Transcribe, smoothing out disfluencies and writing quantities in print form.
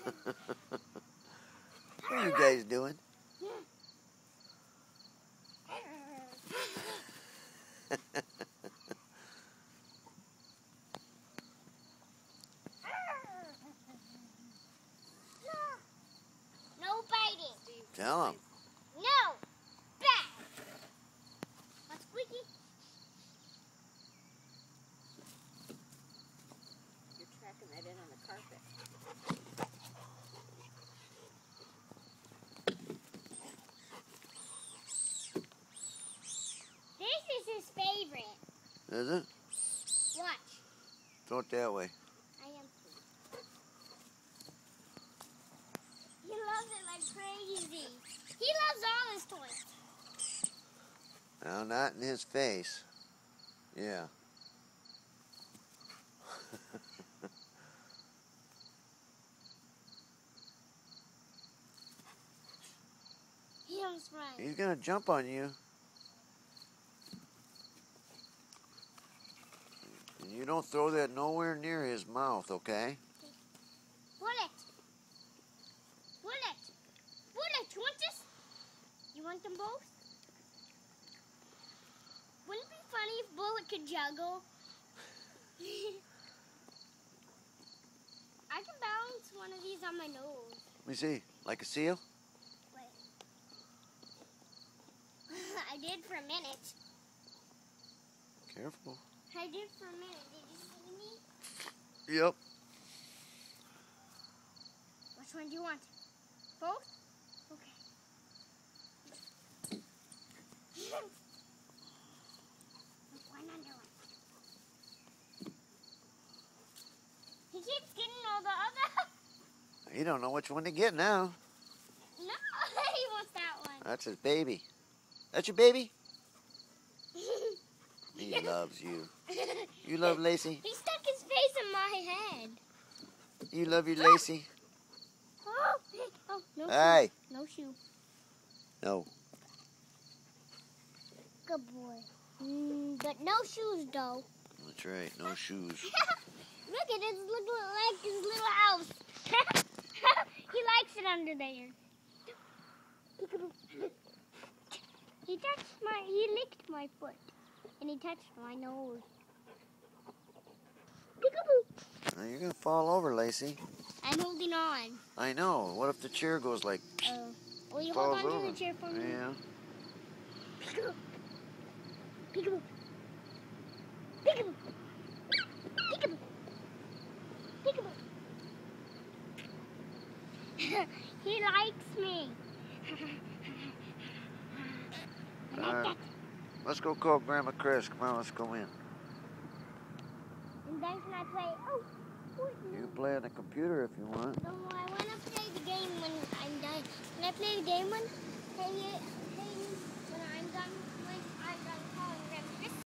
What are you guys doing? No biting. Tell them. No. Bad. What's squeaky? You're tracking that in on the carpet. This is his favorite. Is it? Watch. Throw it that way. I am. He loves it like crazy. He loves all his toys. No, not in his face. Yeah. He almost runs. He's gonna jump on you. And you don't throw that nowhere near his mouth, okay? Bullet. Bullet. Bullet. You want this? You want them both? Wouldn't it be funny if Bullet could juggle? I can balance one of these on my nose. Let me see. Like a seal? Wait. I did for a minute. Careful. I did for a minute. Did you see me? Yep. Which one do you want? Both? Okay. One under one. He keeps getting all the other. You don't know which one to get now. No, he wants that one. That's his baby. That's your baby? He loves you. You love Lacey? He stuck his face in my head. You love your Lacey? Oh, no Hey. shoe. No shoe. No. Good boy. But no shoes, though. That's right. No shoes. Look at it. Look like his little house. He likes it under there. He licked my foot. And he touched my nose. Peekaboo. Now you're going to fall over, Lacey. I'm holding on. I know. What if the chair goes like... Will you hold falls on over? to the chair for me? Yeah. Peekaboo. Peekaboo. Peekaboo. Peekaboo. Peekaboo. He likes me. I like that. Let's go call Grandma Chris. Come on, let's go in. And then can I play? Oh, You can play on the computer if you want. no, I want to play the game when I'm done. Can I play the game when? Hey, when I'm done